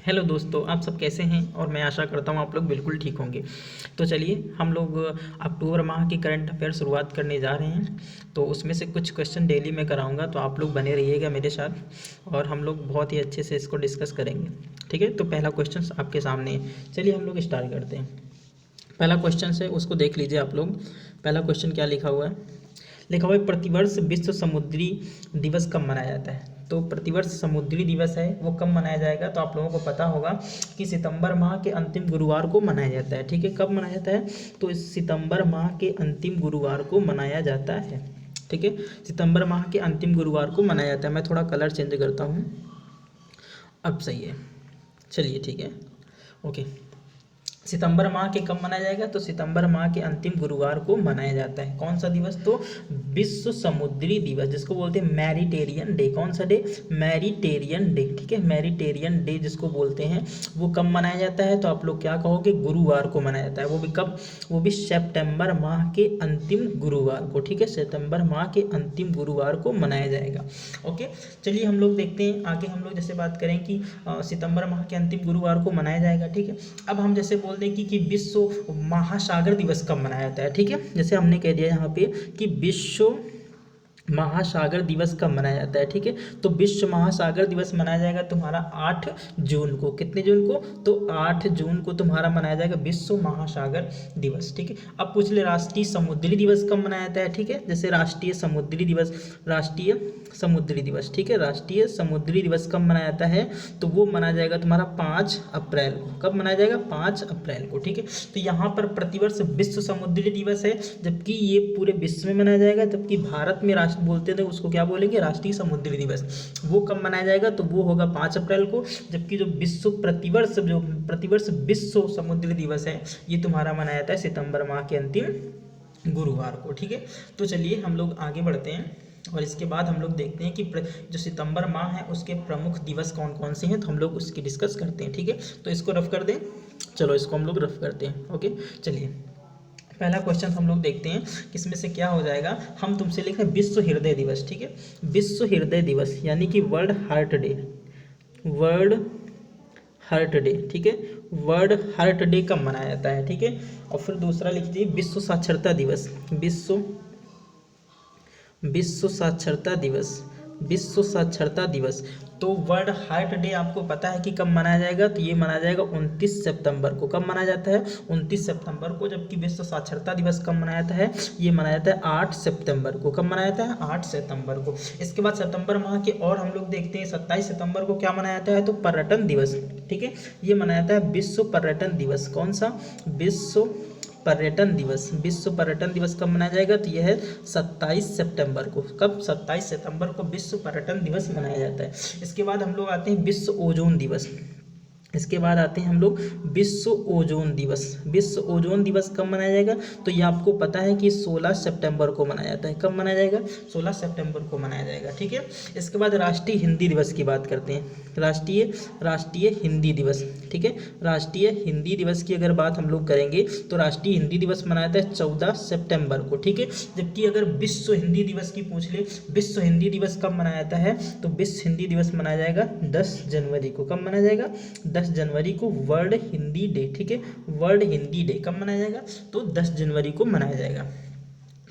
Hello दोस्तों, आप सब कैसे हैं। और मैं आशा करता हूँ आप लोग बिल्कुल ठीक होंगे। तो चलिए हम लोग अक्टूबर माह की करंट अफेयर शुरुआत करने जा रहे हैं। तो उसमें से कुछ क्वेश्चन डेली मैं कराऊंगा, तो आप लोग बने रहिएगा मेरे साथ और हम लोग बहुत ही अच्छे से इसको डिस्कस करेंगे। ठीक है, तो पहला क्वेश्चन आपके सामने है। चलिए हम लोग स्टार्ट करते हैं। पहला क्वेश्चन है, उसको देख लीजिए आप लोग। पहला क्वेश्चन क्या लिखा हुआ है। लिखा हुआ है प्रतिवर्ष विश्व समुद्री दिवस कब मनाया जाता है। तो प्रतिवर्ष समुद्री दिवस है वो कब मनाया जाएगा, तो आप लोगों को पता होगा कि सितंबर माह के अंतिम गुरुवार को मनाया जाता है। ठीक है, कब मनाया जाता है, तो इस सितंबर माह के अंतिम गुरुवार को मनाया जाता है। ठीक है, सितंबर माह के अंतिम गुरुवार को मनाया जाता है। मैं थोड़ा कलर चेंज करता हूँ, अब सही है। चलिए ठीक है, ओके। सितंबर माह के कब मनाया जाएगा, तो सितंबर माह के अंतिम गुरुवार को मनाया जाता है। कौन सा दिवस, तो विश्व समुद्री दिवस, जिसको बोलते हैं मैरिटेरियन डे। कौन सा डे, मैरिटेरियन डे। ठीक है, मैरिटेरियन डे जिसको बोलते हैं, वो कब मनाया जाता है, तो आप लोग क्या कहोगे, गुरुवार को मनाया जाता है। वो भी कब, वो भी सितंबर माह के अंतिम गुरुवार को। ठीक है, सितंबर माह के अंतिम गुरुवार को मनाया जाएगा। ओके, चलिए हम लोग देखते हैं आगे। हम लोग जैसे बात करें कि सितंबर माह के अंतिम गुरुवार को मनाया जाएगा। ठीक है, अब हम जैसे बोल दें कि विश्व महासागर दिवस कब मनाया जाता है। ठीक है, जैसे हमने कह दिया यहाँ पे कि विश्व महासागर दिवस कब मनाया जाता है। ठीक है, तो विश्व महासागर दिवस मनाया जाएगा तुम्हारा 8 जून को। कितने जून को, तो 8 जून को तुम्हारा मनाया जाएगा विश्व महासागर दिवस। ठीक है, अब पूछ ले राष्ट्रीय समुद्री दिवस कब मनाया जाता है। ठीक है, जैसे राष्ट्रीय समुद्री दिवस, राष्ट्रीय समुद्री दिवस। ठीक है, राष्ट्रीय समुद्री दिवस कब मनाया जाता है, तो वो मनाया जाएगा तुम्हारा 5 अप्रैल को। कब मनाया जाएगा, 5 अप्रैल को। ठीक है, तो यहाँ पर प्रतिवर्ष विश्व समुद्री दिवस है, जबकि ये पूरे विश्व में मनाया जाएगा। जबकि भारत में राष्ट्र बोलते थे उसको क्या बोलेंगे, राष्ट्रीय समुद्री दिवस। वो कब मनाया जाएगा, तो वो होगा 5 अप्रैल को। जबकि जो प्रतिवर्ष विश्व समुद्री दिवस है, ये तुम्हारा मनाया जाता है सितंबर माह के अंतिम गुरुवार को। ठीक है, तो चलिए हम लोग आगे बढ़ते हैं और इसके बाद हम लोग देखते हैं कि जो सितंबर माह है उसके प्रमुख दिवस कौन कौन से हैं, तो हम लोग उसकी डिस्कस करते हैं। ठीक है, तो इसको रफ कर दें। चलो इसको हम लोग रफ करते हैं। ओके, चलिए पहला क्वेश्चन हम लोग देखते हैं किसमें से क्या हो जाएगा। हम तुमसे लिख रहे हैं विश्व हृदय दिवस। ठीक है, विश्व हृदय दिवस यानी कि world heart day, world heart day. ठीक है, वर्ल्ड हार्ट डे कब मनाया जाता है। ठीक है, और फिर दूसरा लिख दीजिए विश्व साक्षरता दिवस, विश्व साक्षरता दिवस, विश्व साक्षरता दिवस। तो वर्ल्ड हार्ट डे आपको पता है कि कब मनाया जाएगा, तो ये मनाया जाएगा 29 सितंबर को। कब मनाया जाता है, 29 सितंबर को। जबकि विश्व साक्षरता दिवस कब मनाया जाता है, ये मनाया जाता है 8 सितंबर को। कब मनाया जाता है, 8 सितंबर को। इसके बाद सितंबर माह के और हम लोग देखते हैं 27 सितंबर को क्या मनाया जाता है, तो पर्यटन दिवस। ठीक है, ये मनाया जाता है विश्व पर्यटन दिवस। कौन सा, विश्व पर्यटन दिवस। विश्व पर्यटन दिवस कब मनाया जाएगा, तो यह है 27 सितंबर को। कब, 27 सितंबर को विश्व पर्यटन दिवस मनाया जाता है। इसके बाद हम लोग आते हैं विश्व ओजोन दिवस। इसके बाद आते हैं हम लोग विश्व ओजोन दिवस। विश्व ओजोन दिवस कब मनाया जाएगा, तो ये आपको पता है कि 16 सितंबर को मनाया जाता है। कब मनाया जाएगा, 16 सितंबर को मनाया जाएगा। ठीक है, इसके बाद राष्ट्रीय हिंदी दिवस की बात करते हैं। राष्ट्रीय हिंदी दिवस। ठीक है, राष्ट्रीय हिंदी दिवस की अगर बात हम लोग करेंगे तो राष्ट्रीय हिंदी दिवस मनाया जाता है 14 सितंबर को। ठीक है, जबकि अगर विश्व हिंदी दिवस की पूछ ले, विश्व हिंदी दिवस कब मनाया जाता है, तो विश्व हिंदी दिवस मनाया जाएगा 10 जनवरी को। कब मनाया जाएगा, 10 जनवरी को वर्ल्ड हिंदी डे। ठीक है, वर्ल्ड हिंदी डे कब मनाया जाएगा, तो 10 जनवरी को मनाया जाएगा।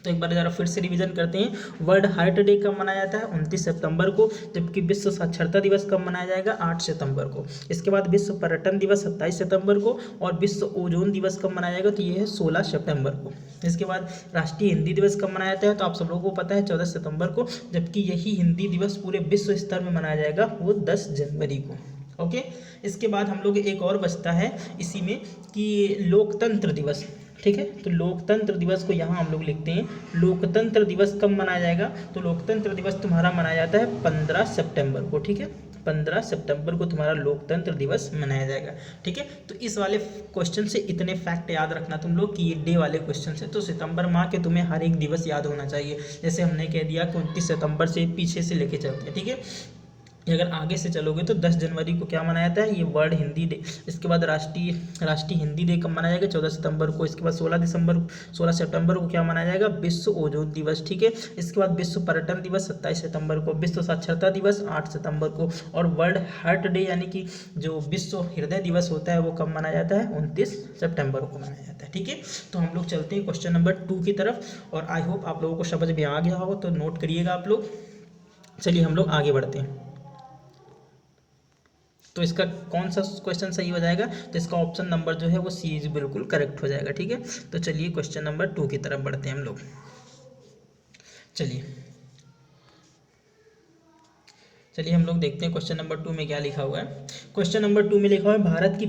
तो एक बार ज़रा फिर से रिवीजन करते हैं। वर्ल्ड हार्ट डे कब मनाया जाता है, 29 सितंबर को। जबकि विश्व साक्षरता दिवस कब मनाया जाएगा, 8 सितंबर को। इसके बाद विश्व पर्यटन दिवस 27 सितंबर को। और विश्व ओजोन दिवस कब मनाया जाएगा, तो ये है 16 सितंबर को। इसके बाद राष्ट्रीय हिंदी दिवस कब मनाया जाता है, तो आप सब लोगों को पता है 14 सितंबर को। जबकि यही हिंदी दिवस पूरे विश्व स्तर में मनाया जाएगा वो 10 जनवरी को। ओके, इसके बाद हम लोग एक और बचता है इसी में कि लोकतंत्र दिवस। ठीक है, तो लोकतंत्र दिवस को यहाँ हम लोग लिखते हैं। लोकतंत्र दिवस कब मनाया जाएगा, तो लोकतंत्र दिवस तुम्हारा मनाया जाता है 15 सितंबर को। ठीक है, 15 सितंबर को तुम्हारा लोकतंत्र दिवस मनाया जाएगा। ठीक है, तो इस वाले क्वेश्चन से इतने फैक्ट याद रखना तुम लोग कि ये डे वाले क्वेश्चन से। तो सितंबर माह के तुम्हें हर एक दिवस याद होना चाहिए। जैसे हमने कह दिया कि 29 सितंबर से पीछे से लेके चलते हैं। ठीक है, अगर आगे से चलोगे तो 10 जनवरी को क्या मनाया जाता है, ये वर्ल्ड हिंदी डे। इसके बाद राष्ट्रीय हिंदी डे कब मनाया जाएगा, 14 सितंबर को। इसके बाद 16 सितंबर को क्या मनाया जाएगा, विश्व ओजोन दिवस, ठीक है। इसके बाद विश्व पर्यटन दिवस 27 सितंबर को, विश्व साक्षरता दिवस 8 सितंबर को, और वर्ल्ड हार्ट डे यानी कि जो विश्व हृदय दिवस होता है वो कब मनाया जाता है, 29 सितंबर को मनाया जाता है, ठीक है। तो हम लोग चलते हैं क्वेश्चन नंबर 2 की तरफ, और आई होप आप लोगों को समझ में आ गया हो, तो नोट करिएगा आप लोग। चलिए हम लोग आगे बढ़ते हैं। तो इसका कौन सा क्वेश्चन सही हो जाएगा, तो इसका ऑप्शन नंबर जो है वो सी इज बिल्कुल करेक्ट हो जाएगा, ठीक है। तो चलिए क्वेश्चन नंबर 2 की तरफ बढ़ते हैं हम लोग। चलिए हम लोग देखते हैं क्वेश्चन नंबर 2 में क्या लिखा हुआ है। क्वेश्चन नंबर 2 में लिखा हुआ है भारत की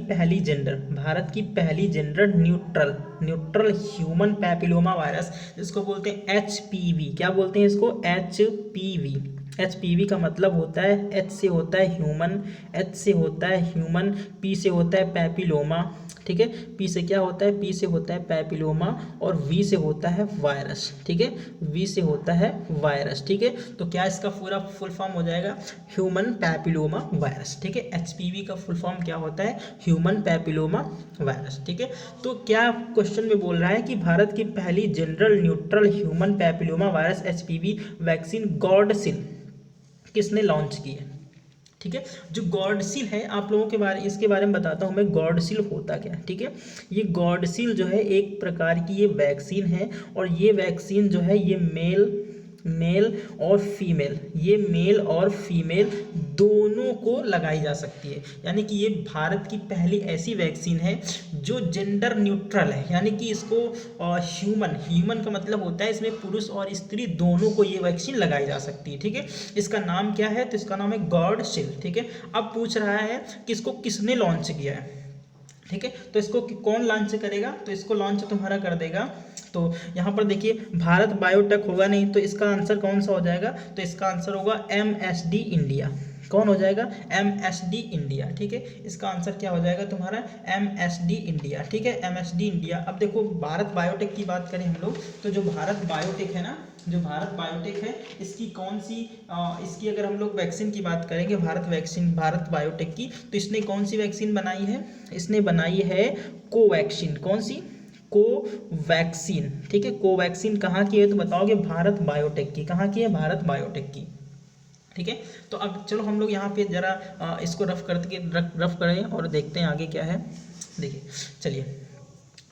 पहली gender neutral human papilloma virus, जिसको बोलते हैं HPV। क्या बोलते हैं इसको, HPV। HPV का मतलब होता है, H से होता है ह्यूमन, P से होता है पैपिलोमा, ठीक है। P से क्या होता है, P से होता है पैपिलोमा, और V से होता है वायरस, ठीक है। V से होता है वायरस, ठीक है। तो क्या इसका पूरा फुल फॉर्म हो जाएगा, ह्यूमन पैपिलोमा वायरस, ठीक है। HPV का फुल फॉर्म क्या होता है, ह्यूमन पैपिलोमा वायरस, ठीक है। तो क्या क्वेश्चन में बोल रहा है कि भारत की पहली gender neutral human papilloma virus HPV vaccine Gardasil किसने लॉन्च की है, ठीक है। जो गॉर्डसिल है, आप लोगों के इसके बारे में बताता हूँ मैं, गॉर्डसिल होता क्या है, ठीक है। ये गॉर्डसिल जो है एक प्रकार की ये वैक्सीन है, और ये वैक्सीन जो है ये मेल और फीमेल दोनों को लगाई जा सकती है। यानी कि ये भारत की पहली ऐसी वैक्सीन है जो जेंडर न्यूट्रल है, यानी कि इसको ह्यूमन का मतलब होता है इसमें पुरुष और स्त्री दोनों को ये वैक्सीन लगाई जा सकती है, ठीक है। इसका नाम क्या है, तो इसका नाम है गॉर्डसिल, ठीक है। अब पूछ रहा है कि इसको किसने लॉन्च किया है, ठीक है। तो इसको कौन लॉन्च करेगा, तो इसको लॉन्च तुम्हारा कर देगा, तो यहाँ पर देखिए भारत बायोटेक होगा नहीं, तो इसका आंसर कौन सा हो जाएगा, तो इसका आंसर होगा MSD इंडिया। कौन हो जाएगा, MSD इंडिया, ठीक है। इसका आंसर क्या हो जाएगा तुम्हारा, MSD इंडिया, ठीक है, MSD इंडिया। अब देखो भारत बायोटेक की बात करें हम लोग, तो जो भारत बायोटेक है ना, जो भारत बायोटेक है, इसकी कौन सी इसकी अगर हम लोग वैक्सीन की बात करेंगे, भारत बायोटेक की, तो इसने कौन सी वैक्सीन बनाई है, इसने बनाई है कोवैक्सीन। कौन सी, कोवैक्सीन, ठीक है। कोवैक्सीन कहाँ की है, तो बताओगे भारत बायोटेक की। कहाँ की है, भारत बायोटेक की, ठीक है। तो अब चलो हम लोग यहाँ पे जरा इसको रफ करें और देखते हैं आगे क्या है। देखिए चलिए,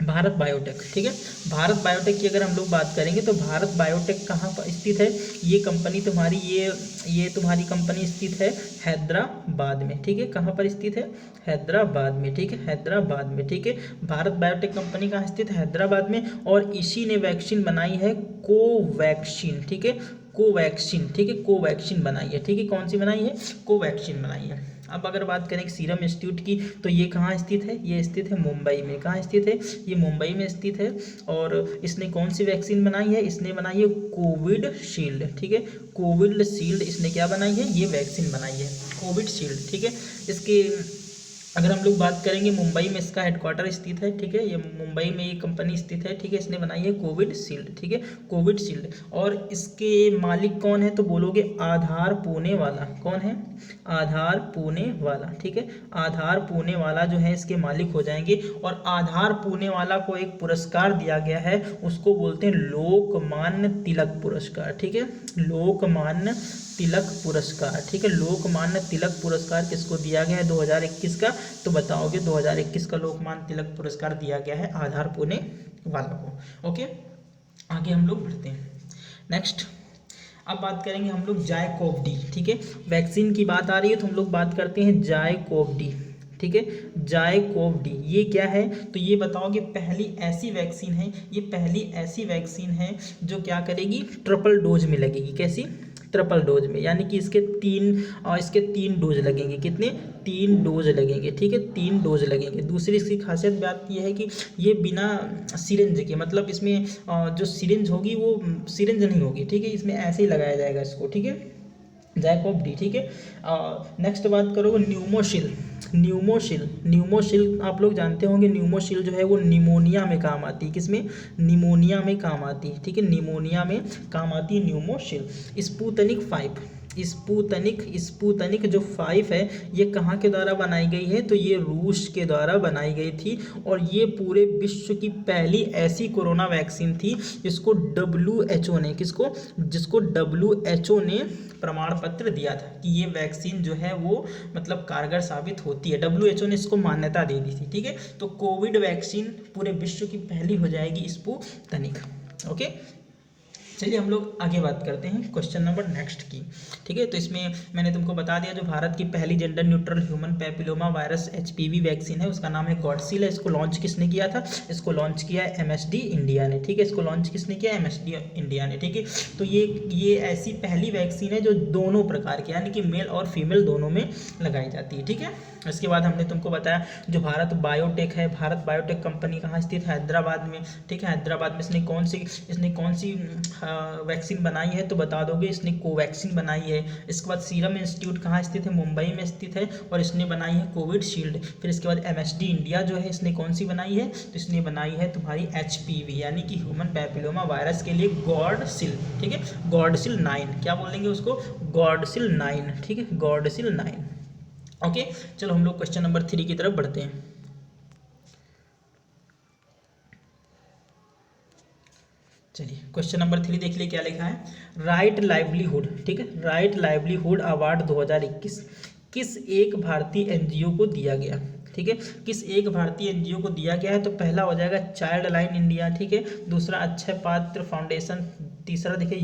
भारत बायोटेक, ठीक है। भारत बायोटेक की अगर हम लोग बात करेंगे तो भारत बायोटेक कहाँ पर स्थित है, ये कंपनी तुम्हारी ये तुम्हारी कंपनी स्थित है हैदराबाद में, ठीक है। कहाँ पर स्थित है, हैदराबाद में, ठीक है, हैदराबाद में, ठीक है। भारत बायोटेक कंपनी कहाँ स्थित है, हैदराबाद में, और इसी ने वैक्सीन बनाई है कोवैक्सीन, ठीक है, कोवैक्सीन, ठीक है, कोवैक्सीन बनाई है, ठीक है। कौन सी बनाई है, कोवैक्सीन बनाई है। अब अगर बात करें सीरम इंस्टीट्यूट की, तो ये कहाँ स्थित है, ये स्थित है मुंबई में। कहाँ स्थित है, ये मुंबई में स्थित है, और इसने कौन सी वैक्सीन बनाई है, इसने बनाई है कोविडशील्ड, ठीक है, कोविडशील्ड इसने क्या बनाई है, ये वैक्सीन बनाई है कोविडशील्ड, ठीक है। इसके अगर हम लोग बात करेंगे, मुंबई में इसका हेडक्वार्टर स्थित है, ठीक है, ये मुंबई में ये कंपनी स्थित है, ठीक है। इसने बनाई है कोविडशील्ड, ठीक है, कोविडशील्ड। और इसके मालिक कौन है, तो बोलोगे आधार पुणे वाला। कौन है, आधार पुणे वाला, ठीक है। आधार पुणे वाला जो है इसके मालिक हो जाएंगे, और आधार पुणे वाला को एक पुरस्कार दिया गया है, उसको बोलते हैं लोकमान्य तिलक पुरस्कार, ठीक है, लोकमान्य तिलक पुरस्कार, ठीक है। लोकमान्य तिलक पुरस्कार किसको दिया गया है 2021 का, तो बताओगे 2021 का लोकमान्य तिलक पुरस्कार दिया गया है आधार पुणे वालों को। ओके, आगे हम लोग बढ़ते हैं नेक्स्ट। अब बात करेंगे हम लोग जायकोव डी, ठीक है। वैक्सीन की बात आ रही है तो हम लोग बात करते हैं जायकोव डी, ठीक है, जायकोव डी। ये क्या है, तो ये बताओगे पहली ऐसी वैक्सीन है, ये पहली ऐसी वैक्सीन है जो क्या करेगी, ट्रिपल डोज में लगेगी। कैसी, ट्रिपल डोज में, यानी कि इसके तीन डोज लगेंगे। कितने, 3 डोज लगेंगे, ठीक है, 3 डोज लगेंगे। दूसरी इसकी खासियत बात यह है कि ये बिना सिरिंज के, मतलब इसमें जो सिरिंज होगी वो सिरिंज नहीं होगी, ठीक है, इसमें ऐसे ही लगाया जाएगा इसको, ठीक है, जायकोव डी, ठीक है। नेक्स्ट बात करोगे न्यूमोसिल आप लोग जानते होंगे, न्यूमोसिल जो है वो निमोनिया में काम आती है। किसमें, निमोनिया में काम आती है, ठीक है, निमोनिया में काम आती है न्यूमोसिल। स्पुतनिक जो 5 है ये कहाँ के द्वारा बनाई गई है, तो ये रूस के द्वारा बनाई गई थी और ये पूरे विश्व की पहली ऐसी कोरोना वैक्सीन थी जिसको WHO ने प्रमाण पत्र दिया था कि ये वैक्सीन जो है वो मतलब कारगर साबित होती है। WHO ने इसको मान्यता दे दी थी। ठीक है, तो कोविड वैक्सीन पूरे विश्व की पहली हो जाएगी स्पुतनिक। ओके, चलिए हम लोग आगे बात करते हैं क्वेश्चन नंबर नेक्स्ट की। ठीक है, तो इसमें मैंने तुमको बता दिया जो भारत की पहली gender neutral human papilloma virus HPV vaccine है उसका नाम है गॉडसिल है। इसको लॉन्च किसने किया था, इसको लॉन्च किया है MSD इंडिया ने। ठीक है, इसको लॉन्च किसने किया, MSD इंडिया ने। ठीक है, तो ये ऐसी पहली वैक्सीन है जो दोनों प्रकार की यानी कि मेल और फीमेल दोनों में लगाई जाती है। ठीक है, इसके बाद हमने तुमको बताया जो भारत बायोटेक है, भारत बायोटेक कंपनी कहाँ स्थित है, हैदराबाद में। ठीक है, हैदराबाद में इसने कौन सी वैक्सीन बनाई है, तो बता दोगे इसने कोवैक्सीन बनाई है। इसके बाद सीरम इंस्टीट्यूट कहाँ स्थित है, मुंबई में स्थित है और इसने बनाई है कोविशील्ड। फिर इसके बाद MSD इंडिया जो है इसने कौन सी बनाई है, तो इसने बनाई है तुम्हारी HPV यानी कि ह्यूमन पैपिलोमा वायरस के लिए गॉडसिल। ठीक है, गॉडसिल 9 क्या बोलेंगे उसको, गॉडसिल 9। ठीक है, गॉडसिल 9। ओके, चलो हम लोग क्वेश्चन नंबर 3 की तरफ बढ़ते हैं। चलिए क्वेश्चन नंबर 3 देख लिए क्या लिखा है, राइट लाइवलीहुड। ठीक है, राइट लाइवलीहुड अवार्ड 2021 किस एक भारतीय NGO को दिया गया। ठीक है, किस एक भारतीय NGO को दिया गया है, तो पहला हो जाएगा चाइल्ड लाइन इंडिया। ठीक है, दूसरा अक्षय पात्र फाउंडेशन, तीसरा देखिए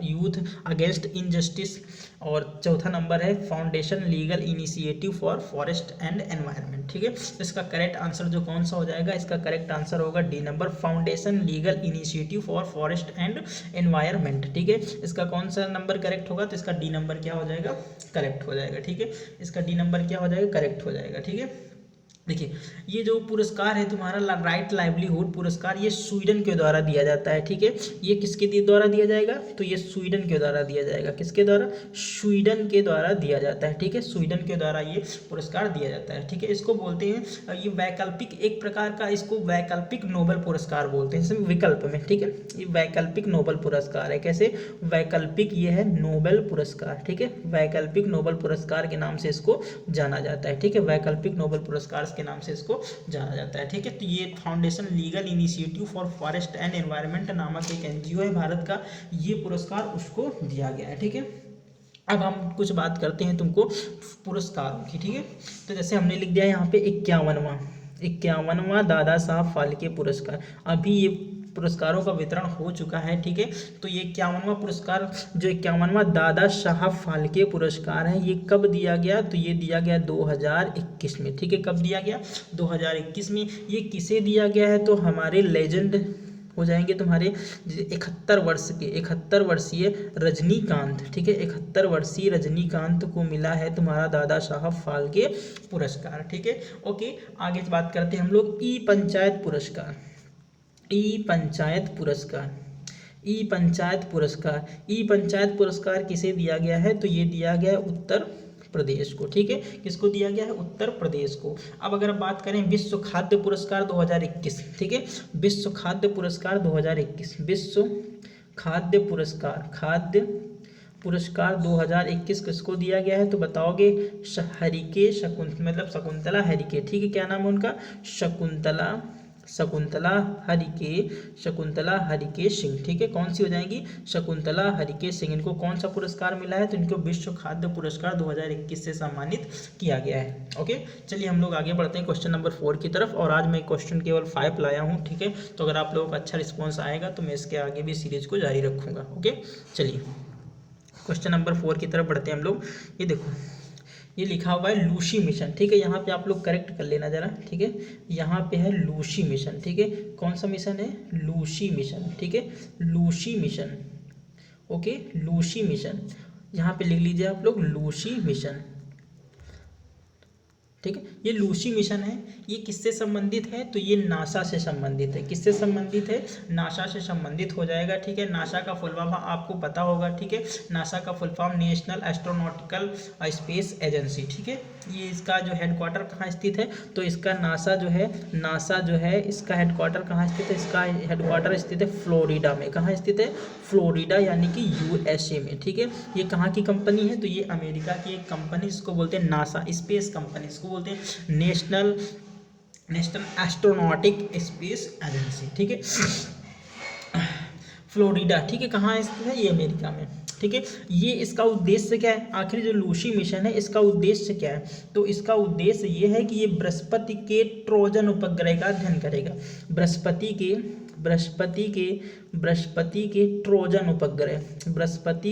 यूथ अगेंस्ट इनजस्टिस और चौथा नंबर है foundation legal initiative for forest and environment. ठीक है, इसका करेक्ट आंसर जो कौन सा हो जाएगा, इसका करेक्ट आंसर होगा D number foundation legal initiative for forest and environment. ठीक है, इसका कौन सा नंबर करेक्ट होगा, तो इसका डी नंबर क्या हो जाएगा, करेक्ट हो जाएगा। ठीक है, इसका डी नंबर क्या हो जाएगा, करेक्ट हो जाएगा। ठीक है, देखिए ये जो पुरस्कार है तुम्हारा राइट लाइवलीहुड पुरस्कार ये स्वीडन के द्वारा दिया जाता है। ठीक है, ये किसके द्वारा दिया जाएगा, तो ये स्वीडन के द्वारा दिया जाएगा। किसके द्वारा, स्वीडन के द्वारा दिया जाता है। ठीक है, स्वीडन के द्वारा ये पुरस्कार दिया जाता है। ठीक है, इसको बोलते हैं ये वैकल्पिक, एक प्रकार का इसको वैकल्पिक नोबेल पुरस्कार बोलते हैं, इसमें विकल्प में। ठीक है, ये वैकल्पिक नोबेल पुरस्कार है। कैसे, वैकल्पिक ये है नोबेल पुरस्कार। ठीक है, वैकल्पिक नोबेल पुरस्कार के नाम से इसको जाना जाता है। ठीक है, वैकल्पिक नोबेल पुरस्कार के नाम से इसको जाना जाता है। ठीक है, तो ये foundation legal initiative for forest and environment नामक एक NGO है भारत का, ये पुरस्कार उसको दिया गया है। ठीक है, अब हम कुछ बात करते हैं तुमको पुरस्कारों की। ठीक है, तो जैसे हमने लिख दिया यहाँ पे 51वां दादा साहब फाल्के पुरस्कार, अभी ये पुरस्कारों का वितरण हो चुका है। ठीक है, तो ये 51वां पुरस्कार जो 51वां दादा साहब फाल्के पुरस्कार है ये कब दिया गया, तो ये दिया गया 2021 में। ठीक है, कब दिया गया, 2021 में। ये किसे दिया गया है, तो हमारे लेजेंड हो जाएंगे तुम्हारे 71 वर्षीय रजनीकांत। ठीक है, 71 वर्षीय रजनीकांत को मिला है तुम्हारा दादा साहब फाल्के पुरस्कार। ठीक है, ओके, आगे बात करते हैं हम लोग ई पंचायत पुरस्कार किसे दिया गया है, तो ये दिया गया है उत्तर प्रदेश को। ठीक है, किसको दिया गया है, उत्तर प्रदेश को। अब अगर बात करें विश्व खाद्य पुरस्कार 2021। ठीक है, विश्व खाद्य पुरस्कार 2021, विश्व खाद्य पुरस्कार 2021 किसको दिया गया है, तो बताओगे शकुंतला हरिके। ठीक है, क्या नाम है उनका, शकुंतला हरिके सिंह। ठीक है, कौन सी हो जाएंगी, शकुंतला हरिके सिंह। इनको कौन सा पुरस्कार मिला है, तो इनको विश्व खाद्य पुरस्कार 2021 से सम्मानित किया गया है। ओके, चलिए हम लोग आगे बढ़ते हैं क्वेश्चन नंबर 4 की तरफ। और आज मैं क्वेश्चन केवल 5 लाया हूँ। ठीक है, तो अगर आप लोगों का अच्छा रिस्पॉन्स आएगा तो मैं इसके आगे भी सीरीज को जारी रखूँगा। ओके, चलिए क्वेश्चन नंबर 4 की तरफ बढ़ते हैं हम लोग। ये देखो, ये लिखा हुआ है लूसी मिशन। ठीक है, यहाँ पे आप लोग करेक्ट कर लेना जरा। ठीक है, यहाँ पे है लूसी मिशन। ठीक है, कौन सा मिशन है, लूसी मिशन। ठीक है, Lucy mission. Okay, Lucy mission, यहाँ पे लिख लीजिए आप लोग लूसी मिशन। ठीक है, ये लूसी मिशन है, ये किससे संबंधित है, तो ये नासा से संबंधित है। किससे संबंधित है, नासा से संबंधित हो जाएगा, ठीक है। नासा का फुल फॉर्म आपको पता होगा, ठीक है। नासा का full form national astronautical space agency, ठीक है। ये इसका जो हेडक्वार्टर कहाँ स्थित है, तो इसका नासा जो है इसका हेडक्वार्टर कहाँ स्थित है, इसका हेडक्वार्टर स्थित है फ्लोरिडा में। कहाँ स्थित है, फ्लोरिडा यानी कि यूएसए में, ठीक है। ये कहाँ की कंपनी है, तो ये अमेरिका की एक कंपनी, इसको बोलते हैं नासा स्पेस कंपनी, इसको बोलते हैं नेशनल एस्ट्रोनॉटिक स्पेस एजेंसी, ठीक है। फ्लोरिडा, ठीक है, कहाँ स्थित है, ये अमेरिका में, ठीक है। ये इसका उद्देश्य क्या है, आखिर जो लूसी मिशन है इसका उद्देश्य क्या है, तो इसका उद्देश्य ये है कि ये बृहस्पति के ट्रोजन उपग्रह का अध्ययन करेगा। बृहस्पति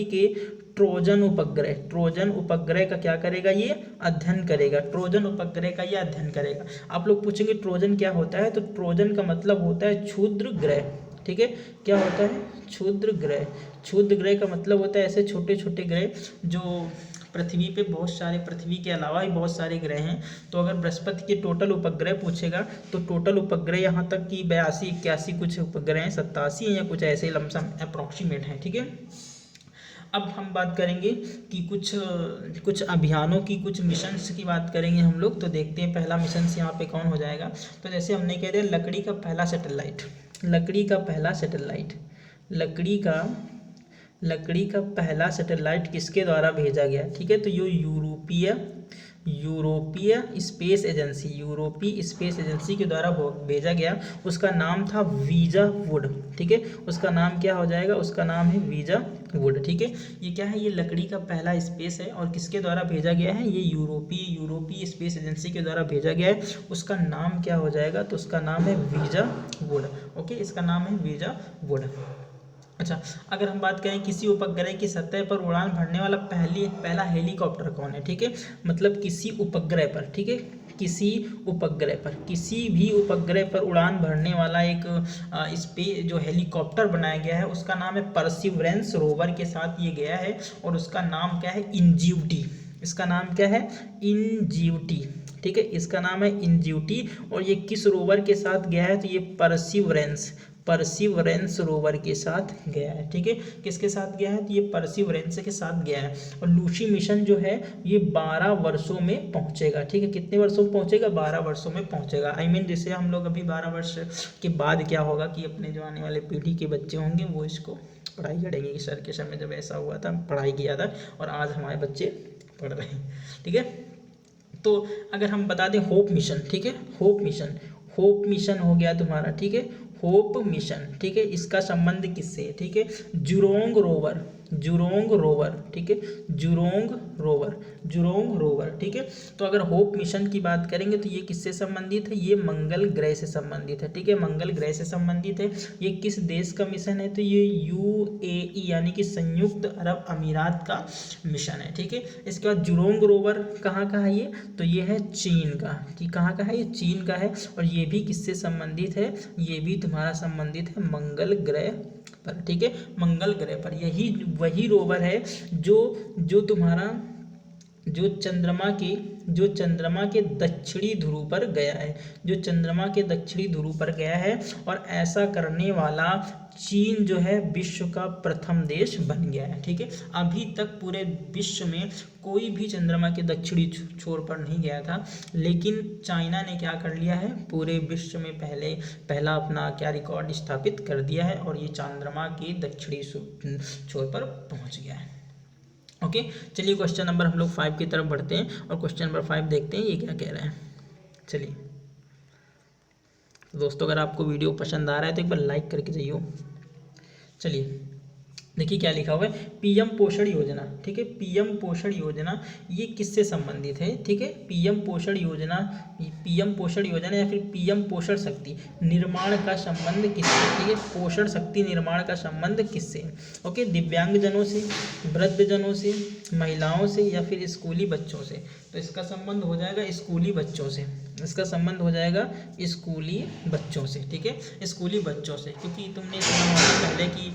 के ट्रोजन उपग्रह का क्या करेगा, ये अध्ययन करेगा। ट्रोजन उपग्रह का ये अध्ययन करेगा। आप लोग पूछेंगे ट्रोजन क्या होता है, तो ट्रोजन का मतलब होता है क्षुद्र ग्रह, ठीक है। क्या होता है, क्षुद्र ग्रह। क्षुद्र ग्रह का मतलब होता है ऐसे छोटे छोटे ग्रह जो पृथ्वी पे बहुत सारे, पृथ्वी के अलावा भी बहुत सारे ग्रह हैं। तो अगर बृहस्पति के टोटल उपग्रह पूछेगा तो टोटल उपग्रह यहाँ तक कि 82 81 कुछ उपग्रह हैं, 87 हैं या कुछ ऐसे लमसम अप्रॉक्सीमेट हैं, ठीक है। अब हम बात करेंगे कि कुछ अभियानों की, कुछ मिशंस की बात करेंगे हम लोग। तो देखते हैं पहला मिशन यहाँ पे कौन हो जाएगा। तो जैसे हमने कह दिया लकड़ी का पहला सैटेलाइट किसके द्वारा भेजा गया, ठीक है। तो ये यूरोपीय स्पेस एजेंसी के द्वारा भेजा गया। उसका नाम था वीजा वुड, ठीक है। उसका नाम क्या हो जाएगा, उसका नाम है वीजा वुड, ठीक है। ये क्या है, ये लकड़ी का पहला स्पेस है और किसके द्वारा भेजा गया है, ये यूरोपीय स्पेस एजेंसी के द्वारा भेजा गया है। उसका नाम क्या हो जाएगा, तो उसका नाम है वीजा वुड, ओके। इसका नाम है वीजा वुड। अच्छा, अगर हम बात करें किसी उपग्रह की सतह पर उड़ान भरने वाला पहला हेलीकॉप्टर कौन है, ठीक है। मतलब किसी उपग्रह पर, ठीक है, किसी भी उपग्रह पर उड़ान भरने वाला एक जो हेलीकॉप्टर बनाया गया है उसका नाम है परसिवरेंस रोवर के साथ ये गया है और उसका नाम क्या है, इंजीवटी। इसका नाम क्या है, इंजीवटी, ठीक है। इसका नाम है इंजीवटी और ये किस रोवर के साथ गया है, तो ये परसिवरेंस रोवर के साथ गया है, ठीक है। किसके साथ गया है, तो ये परसिवरेंस के साथ गया है। और लूसी मिशन जो है ये 12 वर्षों में पहुंचेगा, ठीक है। कितने वर्षों में पहुंचेगा, 12 वर्षों में पहुंचेगा। जैसे हम लोग अभी 12 वर्ष के बाद क्या होगा कि अपने जो आने वाले पीढ़ी के बच्चे होंगे वो इसको पढ़ाई करेंगे कि सर के समय जब ऐसा हुआ था पढ़ाई किया था और आज हमारे बच्चे पढ़ रहे हैं, ठीक है। तो अगर हम बता दें होप मिशन, ठीक है, होप मिशन हो गया तुम्हारा, ठीक है। होप मिशन, ठीक है, इसका संबंध किससे है, ठीक है, जुरोंग रोवर, ठीक है, जुरोंग रोवर, ठीक है। तो अगर होप मिशन की बात करेंगे तो ये किससे संबंधित है, ये मंगल ग्रह से संबंधित है, ठीक है, मंगल ग्रह से संबंधित है। ये किस देश का मिशन है, तो ये यूएई यानी कि संयुक्त अरब अमीरात का मिशन है, ठीक है। इसके बाद जुरोंग रोवर कहाँ का है ये, तो ये है चीन का, ठीक, कहाँ का है, ये चीन का है। और ये भी किससे संबंधित है, ये भी तुम्हारा संबंधित है मंगल ग्रह पर, ठीक है, मंगल ग्रह पर। यही वही रोवर है जो तुम्हारा जो चंद्रमा के दक्षिणी ध्रुव पर गया है, और ऐसा करने वाला चीन जो है विश्व का प्रथम देश बन गया है, ठीक है। अभी तक पूरे विश्व में कोई भी चंद्रमा के दक्षिणी छोर पर नहीं गया था, लेकिन चाइना ने क्या कर लिया है, पूरे विश्व में पहला अपना क्या रिकॉर्ड स्थापित कर दिया है और ये चंद्रमा के दक्षिणी छोर पर पहुंच गया है, ओके। चलिए क्वेश्चन नंबर हम लोग 5 की तरफ बढ़ते हैं और क्वेश्चन नंबर 5 देखते हैं ये क्या कह रहा है। चलिए दोस्तों, अगर आपको वीडियो पसंद आ रहा है तो एक बार लाइक करके जाइए। चलिए देखिए क्या लिखा हुआ है, पीएम पोषण योजना, ठीक है। पीएम पोषण योजना ये किससे संबंधित है, ठीक है। पीएम पोषण योजना या फिर पीएम पोषण शक्ति निर्माण का संबंध किससे, ठीक है। पोषण शक्ति निर्माण का संबंध किससे, ओके। दिव्यांगजनों से, वृद्धजनों से, महिलाओं से या फिर स्कूली बच्चों से। तो इसका संबंध हो जाएगा स्कूली बच्चों से, ठीक है, स्कूली बच्चों से। क्योंकि तुमने सुना होगा पहले कि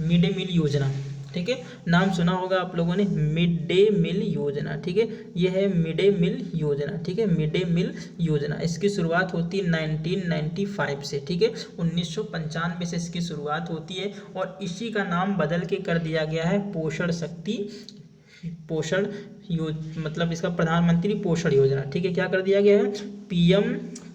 मिड डे मील योजना, ठीक है, नाम सुना होगा आप लोगों ने, मिड डे मील योजना। ठीक है, ये है मिड डे मील योजना। ठीक है, मिड डे मील योजना, इसकी शुरुआत होती है 1995 से। ठीक है, 1995 से इसकी शुरुआत होती है और इसी का नाम बदल के कर दिया गया है पोषण शक्ति पोषण मतलब इसका प्रधानमंत्री पोषण योजना। ठीक है, क्या कर दिया गया है, पीएम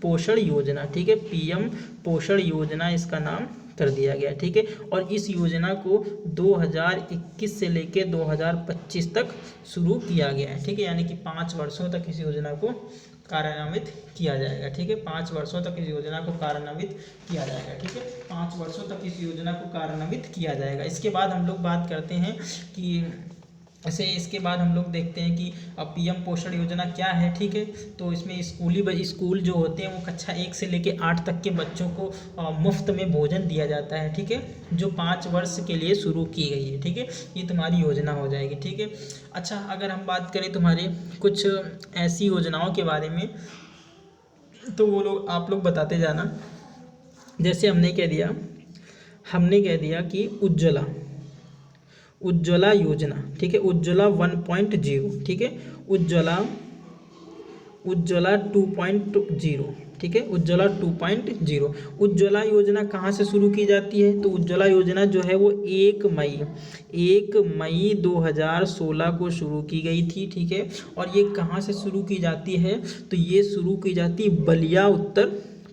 पोषण योजना। ठीक है, पीएम पोषण योजना इसका नाम कर दिया गया। ठीक है, और इस योजना को 2021 से लेकर 2025 तक शुरू किया गया है। ठीक है, यानी कि 5 वर्षों तक इस योजना को कार्यान्वित किया जाएगा। ठीक है, 5 वर्षों तक इस योजना को कार्यान्वित किया जाएगा। ठीक है, 5 वर्षों तक इस योजना को कार्यान्वित किया जाएगा। इसके बाद हम लोग बात करते हैं कि ऐसे इसके बाद हम लोग देखते हैं कि अब पीएम पोषण योजना क्या है। ठीक है, तो इसमें स्कूल जो होते हैं वो कक्षा 1 से लेकर 8 तक के बच्चों को मुफ्त में भोजन दिया जाता है। ठीक है, जो 5 वर्ष के लिए शुरू की गई है। ठीक है, ये तुम्हारी योजना हो जाएगी। ठीक है, अच्छा अगर हम बात करें तुम्हारे कुछ ऐसी योजनाओं के बारे में, तो वो लोग आप लोग बताते जाना। जैसे हमने कह दिया कि उज्ज्वला योजना। ठीक है, उज्ज्वला 1.0। ठीक है, उज्ज्वला 2.0। ठीक है, उज्ज्वला 2.0। उज्ज्वला योजना कहाँ से शुरू की जाती है, तो उज्ज्वला योजना जो है वो 1 मई 2016 को शुरू की गई थी। ठीक है, और ये कहाँ से शुरू की जाती है, तो ये शुरू की जाती है बलिया उत्तर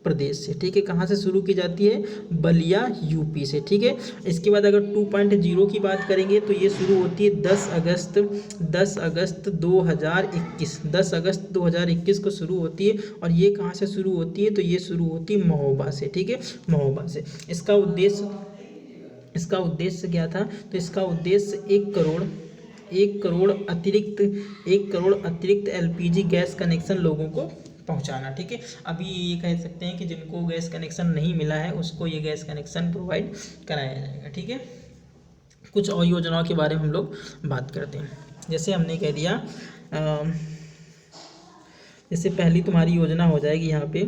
प्रदेश से। ठीक है, कहाँ से शुरू की जाती है, बलिया यूपी से। ठीक है, इसके बाद अगर 2.0 की बात करेंगे तो ये शुरू होती है 10 अगस्त 2021 को शुरू होती है। और ये कहाँ से शुरू होती है, तो ये शुरू होती है महोबा से। ठीक है, महोबा से। इसका उद्देश्य क्या था, तो इसका उद्देश्य 1 करोड़ अतिरिक्त एलपीजी गैस कनेक्शन लोगों को पहुंचाना। ठीक है, अभी ये कह सकते हैं कि जिनको गैस कनेक्शन नहीं मिला है उसको ये गैस कनेक्शन प्रोवाइड कराया जाएगा। ठीक है, कुछ और योजनाओं के बारे में हम लोग बात करते हैं। जैसे हमने कह दिया, जैसे पहली तुम्हारी योजना हो जाएगी यहाँ पे